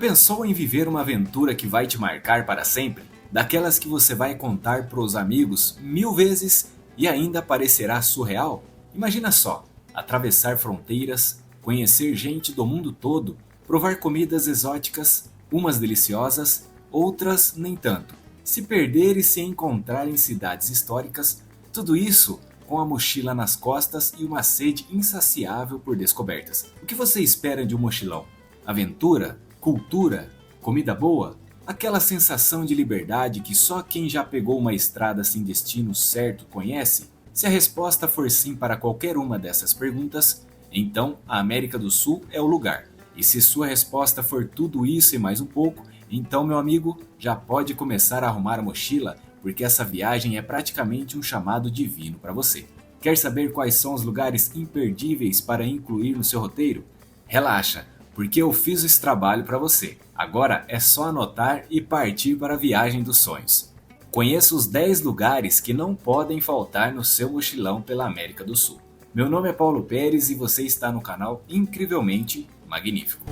pensou em viver uma aventura que vai te marcar para sempre? Daquelas que você vai contar pros amigos 1000 vezes e ainda parecerá surreal? Imagina só, atravessar fronteiras, conhecer gente do mundo todo, provar comidas exóticas, umas deliciosas, outras nem tanto. Se perder e se encontrar em cidades históricas, tudo isso com a mochila nas costas e uma sede insaciável por descobertas. O que você espera de um mochilão? Aventura? Cultura? Comida boa? Aquela sensação de liberdade que só quem já pegou uma estrada sem destino certo conhece? Se a resposta for sim para qualquer uma dessas perguntas, então a América do Sul é o lugar. E se sua resposta for tudo isso e mais um pouco, então meu amigo, já pode começar a arrumar a mochila, porque essa viagem é praticamente um chamado divino para você. Quer saber quais são os lugares imperdíveis para incluir no seu roteiro? Relaxa, porque eu fiz esse trabalho para você. Agora é só anotar e partir para a viagem dos sonhos. Conheça os 10 lugares que não podem faltar no seu mochilão pela América do Sul. Meu nome é Paulo Pérez e você está no canal Incrivelmente Magnífico.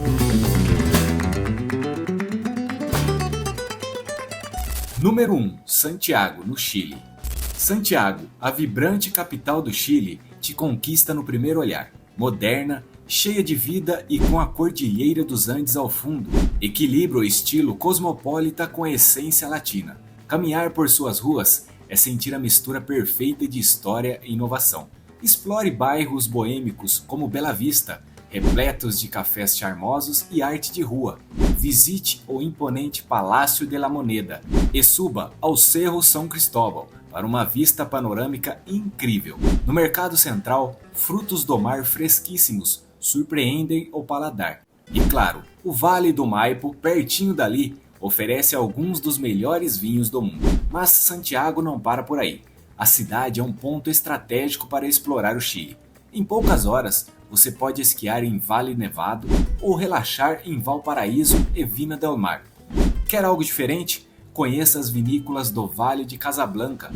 Número 1. Santiago, no Chile. Santiago, a vibrante capital do Chile, te conquista no primeiro olhar. Moderna, cheia de vida e com a cordilheira dos Andes ao fundo, equilibra o estilo cosmopolita com a essência latina. Caminhar por suas ruas é sentir a mistura perfeita de história e inovação. Explore bairros boêmicos como Bela Vista, repletos de cafés charmosos e arte de rua. Visite o imponente Palácio de la Moneda e suba ao Cerro São Cristóbal para uma vista panorâmica incrível. No Mercado Central, frutos do mar fresquíssimos surpreendem o paladar. E claro, o Vale do Maipo, pertinho dali, oferece alguns dos melhores vinhos do mundo. Mas Santiago não para por aí. A cidade é um ponto estratégico para explorar o Chile. Em poucas horas, você pode esquiar em Vale Nevado ou relaxar em Valparaíso e Vina del Mar. Quer algo diferente? Conheça as vinícolas do Vale de Casablanca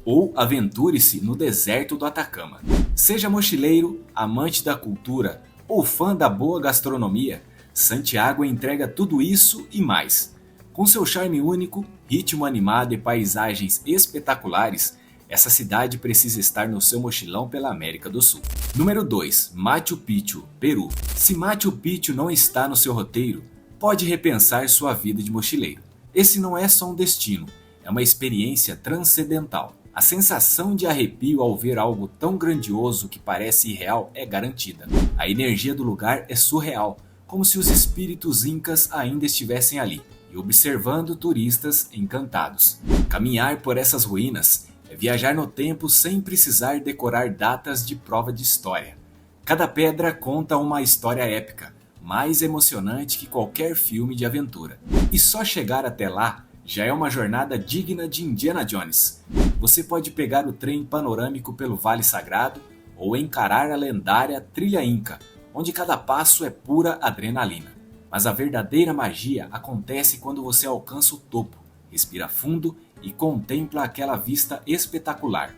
ou aventure-se no deserto do Atacama. Seja mochileiro, amante da cultura ou fã da boa gastronomia, Santiago entrega tudo isso e mais. Com seu charme único, ritmo animado e paisagens espetaculares, essa cidade precisa estar no seu mochilão pela América do Sul. Número 2. Machu Picchu, Peru. Se Machu Picchu não está no seu roteiro, pode repensar sua vida de mochileiro. Esse não é só um destino, é uma experiência transcendental. A sensação de arrepio ao ver algo tão grandioso que parece irreal é garantida. A energia do lugar é surreal, como se os espíritos incas ainda estivessem ali, e observando turistas encantados. Caminhar por essas ruínas é viajar no tempo sem precisar decorar datas de prova de história. Cada pedra conta uma história épica, mais emocionante que qualquer filme de aventura. E só chegar até lá já é uma jornada digna de Indiana Jones. Você pode pegar o trem panorâmico pelo Vale Sagrado ou encarar a lendária Trilha Inca, onde cada passo é pura adrenalina. Mas a verdadeira magia acontece quando você alcança o topo, respira fundo e contempla aquela vista espetacular.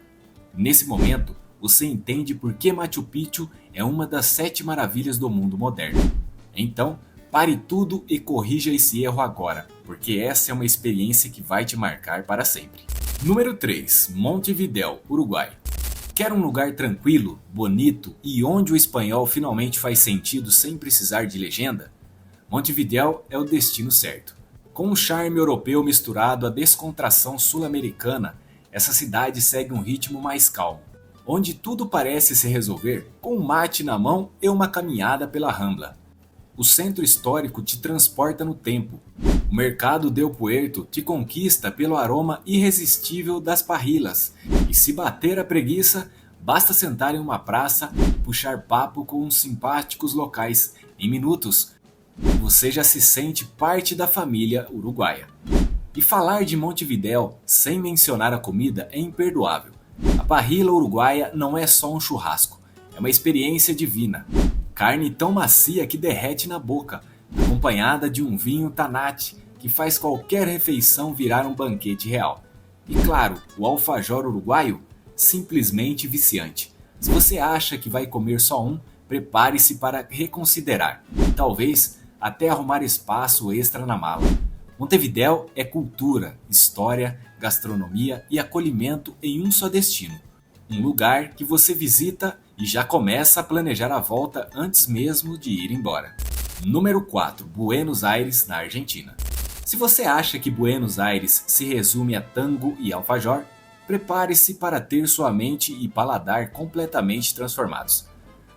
Nesse momento, você entende por que Machu Picchu é uma das 7 maravilhas do mundo moderno. Então, pare tudo e corrija esse erro agora, porque essa é uma experiência que vai te marcar para sempre. Número 3. Montevidéu, Uruguai. Quer um lugar tranquilo, bonito e onde o espanhol finalmente faz sentido sem precisar de legenda? Montevidéu é o destino certo. Com um charme europeu misturado à descontração sul-americana, essa cidade segue um ritmo mais calmo, onde tudo parece se resolver com um mate na mão e uma caminhada pela Rambla. O centro histórico te transporta no tempo. O mercado del Puerto te conquista pelo aroma irresistível das parrillas. E se bater a preguiça, basta sentar em uma praça e puxar papo com uns simpáticos locais. Em minutos, você já se sente parte da família uruguaia. E falar de Montevidéu sem mencionar a comida é imperdoável. A parrilla uruguaia não é só um churrasco, é uma experiência divina. Carne tão macia que derrete na boca, acompanhada de um vinho Tanat que faz qualquer refeição virar um banquete real. E claro, o alfajor uruguaio, simplesmente viciante. Se você acha que vai comer só um, prepare-se para reconsiderar. Talvez até arrumar espaço extra na mala. Montevidéu é cultura, história, gastronomia e acolhimento em um só destino. Um lugar que você visita e já começa a planejar a volta antes mesmo de ir embora. Número 4. Buenos Aires, na Argentina. Se você acha que Buenos Aires se resume a tango e alfajor, prepare-se para ter sua mente e paladar completamente transformados.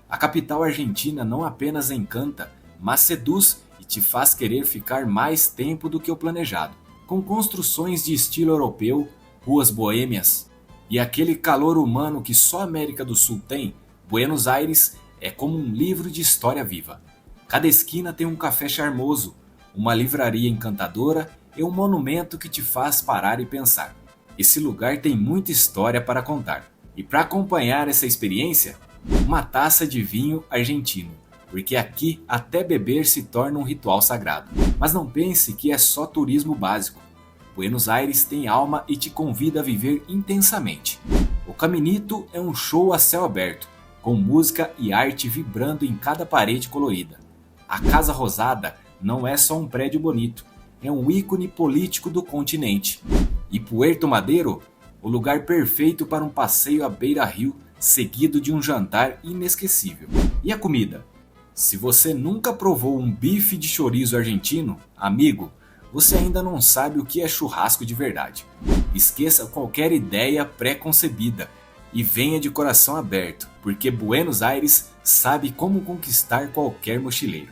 A capital argentina não apenas encanta, mas seduz e te faz querer ficar mais tempo do que o planejado. Com construções de estilo europeu, ruas boêmias e aquele calor humano que só a América do Sul tem, Buenos Aires é como um livro de história viva. Cada esquina tem um café charmoso, uma livraria encantadora e um monumento que te faz parar e pensar. Esse lugar tem muita história para contar. E para acompanhar essa experiência, uma taça de vinho argentino, porque aqui até beber se torna um ritual sagrado. Mas não pense que é só turismo básico. Buenos Aires tem alma e te convida a viver intensamente. O Caminito é um show a céu aberto, com música e arte vibrando em cada parede colorida. A Casa Rosada não é só um prédio bonito, é um ícone político do continente. E Puerto Madero, o lugar perfeito para um passeio à beira-rio, seguido de um jantar inesquecível. E a comida? Se você nunca provou um bife de chorizo argentino, amigo, você ainda não sabe o que é churrasco de verdade. Esqueça qualquer ideia pré-concebida e venha de coração aberto, porque Buenos Aires sabe como conquistar qualquer mochileiro.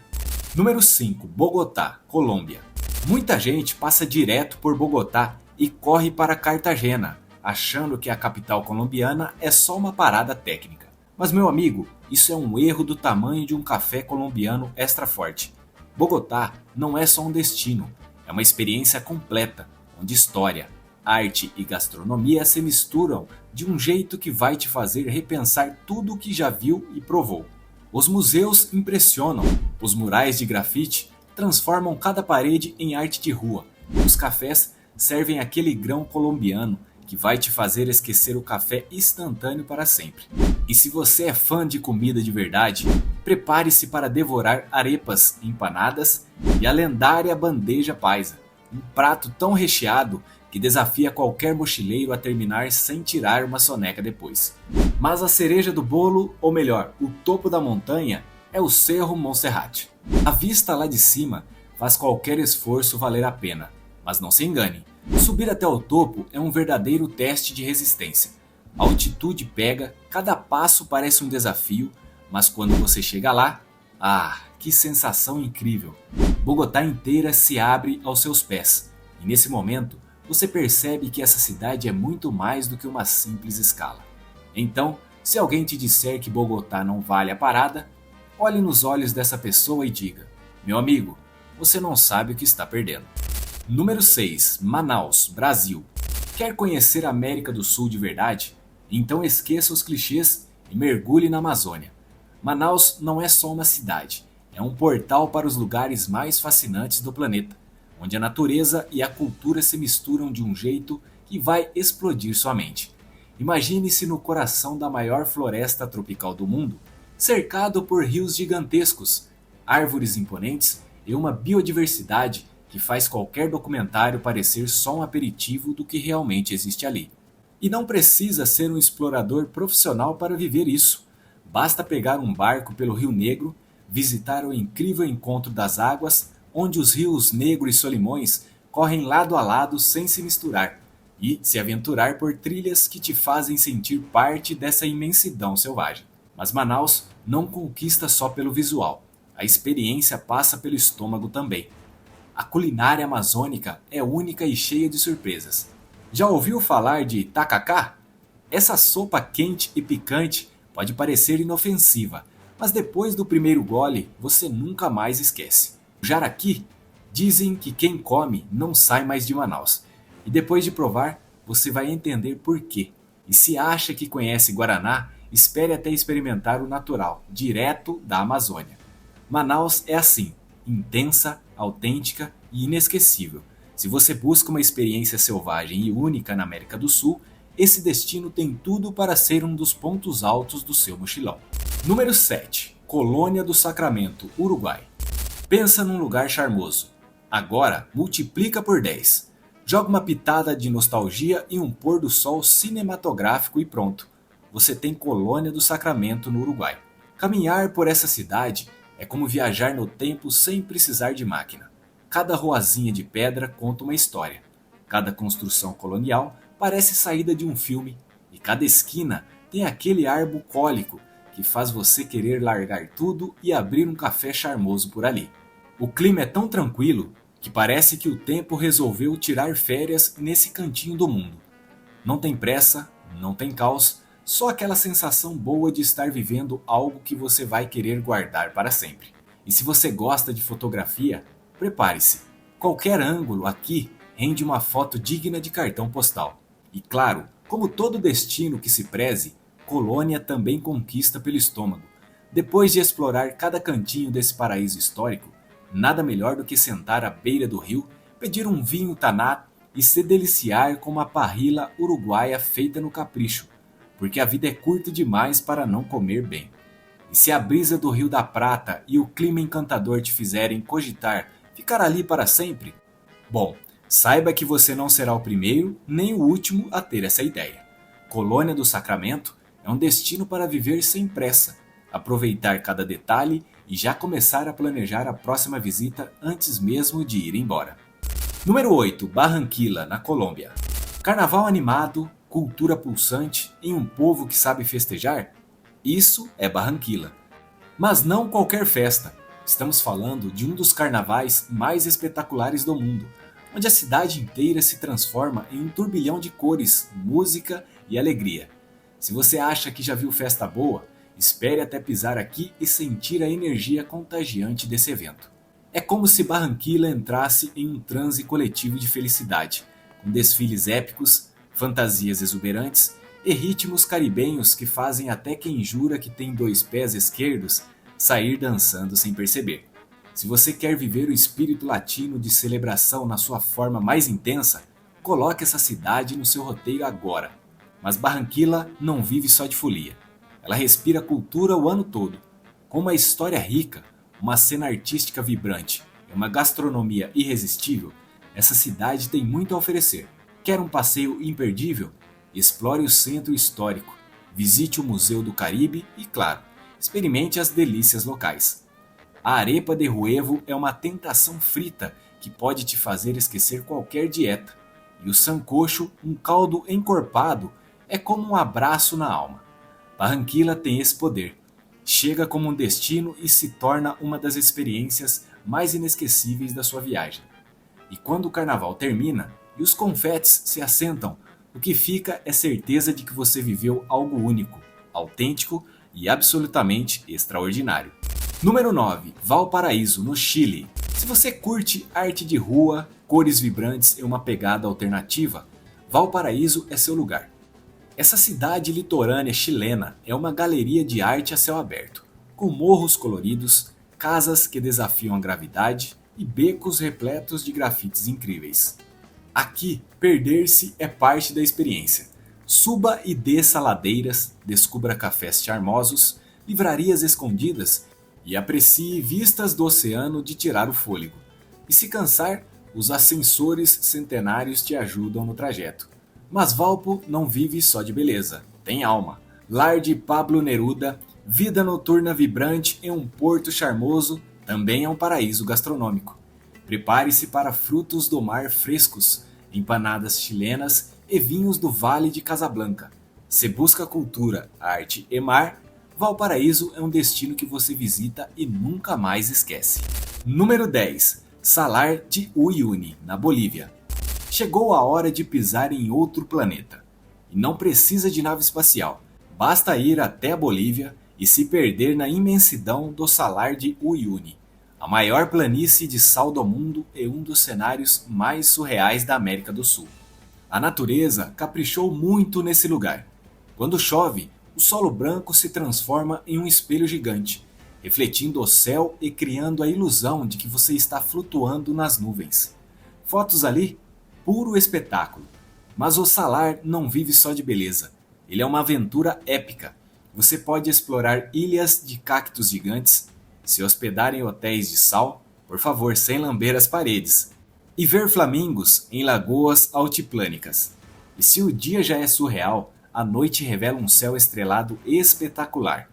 Número 5. Bogotá, Colômbia. Muita gente passa direto por Bogotá e corre para Cartagena, achando que a capital colombiana é só uma parada técnica. Mas meu amigo, isso é um erro do tamanho de um café colombiano extra forte. Bogotá não é só um destino, é uma experiência completa, onde história, arte e gastronomia se misturam de um jeito que vai te fazer repensar tudo o que já viu e provou. Os museus impressionam, os murais de grafite transformam cada parede em arte de rua, os cafés servem aquele grão colombiano que vai te fazer esquecer o café instantâneo para sempre. E se você é fã de comida de verdade, prepare-se para devorar arepas empanadas e a lendária bandeja paisa, um prato tão recheado que desafia qualquer mochileiro a terminar sem tirar uma soneca depois. Mas a cereja do bolo, ou melhor, o topo da montanha, é o Cerro Monserrate. A vista lá de cima faz qualquer esforço valer a pena, mas não se engane. Subir até o topo é um verdadeiro teste de resistência. A altitude pega, cada passo parece um desafio, mas quando você chega lá, que sensação incrível! Bogotá inteira se abre aos seus pés, e nesse momento você percebe que essa cidade é muito mais do que uma simples escala. Então, se alguém te disser que Bogotá não vale a parada, olhe nos olhos dessa pessoa e diga: meu amigo, você não sabe o que está perdendo. Número 6. Manaus, Brasil. Quer conhecer a América do Sul de verdade? Então esqueça os clichês e mergulhe na Amazônia. Manaus não é só uma cidade, é um portal para os lugares mais fascinantes do planeta, onde a natureza e a cultura se misturam de um jeito que vai explodir sua mente. Imagine-se no coração da maior floresta tropical do mundo, cercado por rios gigantescos, árvores imponentes e uma biodiversidade que faz qualquer documentário parecer só um aperitivo do que realmente existe ali. E não precisa ser um explorador profissional para viver isso. Basta pegar um barco pelo Rio Negro, visitar o incrível encontro das águas, onde os rios Negro e Solimões correm lado a lado sem se misturar, e se aventurar por trilhas que te fazem sentir parte dessa imensidão selvagem. Mas Manaus não conquista só pelo visual, a experiência passa pelo estômago também. A culinária amazônica é única e cheia de surpresas. Já ouviu falar de tacacá? Essa sopa quente e picante pode parecer inofensiva, mas depois do primeiro gole você nunca mais esquece. O jaraqui, dizem que quem come não sai mais de Manaus. E depois de provar, você vai entender por quê. E se acha que conhece Guaraná, espere até experimentar o natural, direto da Amazônia. Manaus é assim, intensa, autêntica e inesquecível. Se você busca uma experiência selvagem e única na América do Sul, esse destino tem tudo para ser um dos pontos altos do seu mochilão. Número 7. Colônia do Sacramento, Uruguai. Pensa num lugar charmoso. Agora multiplica por 10. Joga uma pitada de nostalgia e um pôr do sol cinematográfico e pronto. Você tem Colônia do Sacramento no Uruguai. Caminhar por essa cidade é como viajar no tempo sem precisar de máquina. Cada ruazinha de pedra conta uma história. Cada construção colonial parece saída de um filme. E cada esquina tem aquele ar bucólico que faz você querer largar tudo e abrir um café charmoso por ali. O clima é tão tranquilo que parece que o tempo resolveu tirar férias nesse cantinho do mundo. Não tem pressa, não tem caos, só aquela sensação boa de estar vivendo algo que você vai querer guardar para sempre. E se você gosta de fotografia, prepare-se. Qualquer ângulo aqui rende uma foto digna de cartão postal. E claro, como todo destino que se preze, Colônia também conquista pelo estômago. Depois de explorar cada cantinho desse paraíso histórico, nada melhor do que sentar à beira do rio, pedir um vinho taná e se deliciar com uma parrilla uruguaia feita no capricho, porque a vida é curta demais para não comer bem. E se a brisa do Rio da Prata e o clima encantador te fizerem cogitar ficar ali para sempre, bom, saiba que você não será o primeiro nem o último a ter essa ideia. Colônia do Sacramento é um destino para viver sem pressa, aproveitar cada detalhe e já começar a planejar a próxima visita antes mesmo de ir embora. Número 8. Barranquilla, na Colômbia. Carnaval animado, cultura pulsante em um povo que sabe festejar? Isso é Barranquilla. Mas não qualquer festa. Estamos falando de um dos carnavais mais espetaculares do mundo, onde a cidade inteira se transforma em um turbilhão de cores, música e alegria. Se você acha que já viu festa boa, espere até pisar aqui e sentir a energia contagiante desse evento. É como se Barranquilla entrasse em um transe coletivo de felicidade, com desfiles épicos, fantasias exuberantes e ritmos caribenhos que fazem até quem jura que tem 2 pés esquerdos sair dançando sem perceber. Se você quer viver o espírito latino de celebração na sua forma mais intensa, coloque essa cidade no seu roteiro agora. Mas Barranquilla não vive só de folia. Ela respira cultura o ano todo. Com uma história rica, uma cena artística vibrante e uma gastronomia irresistível, essa cidade tem muito a oferecer. Quer um passeio imperdível? Explore o centro histórico, visite o Museu do Caribe e, claro, experimente as delícias locais. A arepa de huevo é uma tentação frita que pode te fazer esquecer qualquer dieta. E o sancocho, um caldo encorpado, é como um abraço na alma. Barranquilla tem esse poder. Chega como um destino e se torna uma das experiências mais inesquecíveis da sua viagem. E quando o carnaval termina e os confetes se assentam, o que fica é certeza de que você viveu algo único, autêntico e absolutamente extraordinário. Número 9. Valparaíso, no Chile. Se você curte arte de rua, cores vibrantes e uma pegada alternativa, Valparaíso é seu lugar. Essa cidade litorânea chilena é uma galeria de arte a céu aberto, com morros coloridos, casas que desafiam a gravidade e becos repletos de grafites incríveis. Aqui, perder-se é parte da experiência. Suba e desça ladeiras, descubra cafés charmosos, livrarias escondidas e aprecie vistas do oceano de tirar o fôlego. E se cansar, os ascensores centenários te ajudam no trajeto. Mas Valpo não vive só de beleza, tem alma. Lar de Pablo Neruda, vida noturna vibrante em um porto charmoso, também é um paraíso gastronômico. Prepare-se para frutos do mar frescos, empanadas chilenas e vinhos do Vale de Casablanca. Se busca cultura, arte e mar, Valparaíso é um destino que você visita e nunca mais esquece. Número 10. Salar de Uyuni, na Bolívia. Chegou a hora de pisar em outro planeta. E não precisa de nave espacial. Basta ir até a Bolívia e se perder na imensidão do Salar de Uyuni, a maior planície de sal do mundo e um dos cenários mais surreais da América do Sul. A natureza caprichou muito nesse lugar. Quando chove, o solo branco se transforma em um espelho gigante, refletindo o céu e criando a ilusão de que você está flutuando nas nuvens. Fotos ali? Puro espetáculo. Mas o Salar não vive só de beleza. Ele é uma aventura épica. Você pode explorar ilhas de cactos gigantes, se hospedar em hotéis de sal, por favor, sem lamber as paredes, e ver flamingos em lagoas altiplânicas. E se o dia já é surreal, a noite revela um céu estrelado espetacular.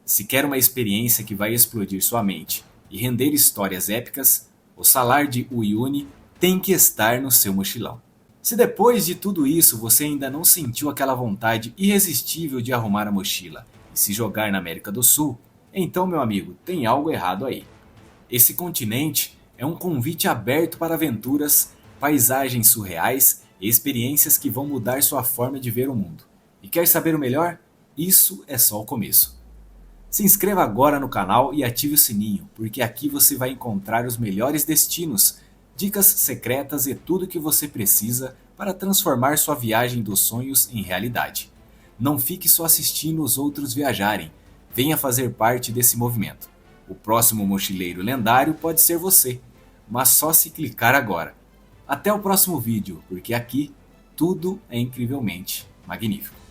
Se quer uma experiência que vai explodir sua mente e render histórias épicas, o Salar de Uyuni tem que estar no seu mochilão. Se depois de tudo isso você ainda não sentiu aquela vontade irresistível de arrumar a mochila e se jogar na América do Sul, então, meu amigo, tem algo errado aí. Esse continente é um convite aberto para aventuras, paisagens surreais e experiências que vão mudar sua forma de ver o mundo. E quer saber o melhor? Isso é só o começo. Se inscreva agora no canal e ative o sininho, porque aqui você vai encontrar os melhores destinos, dicas secretas e tudo o que você precisa para transformar sua viagem dos sonhos em realidade. Não fique só assistindo os outros viajarem, venha fazer parte desse movimento. O próximo mochileiro lendário pode ser você, mas só se clicar agora. Até o próximo vídeo, porque aqui tudo é incrivelmente magnífico.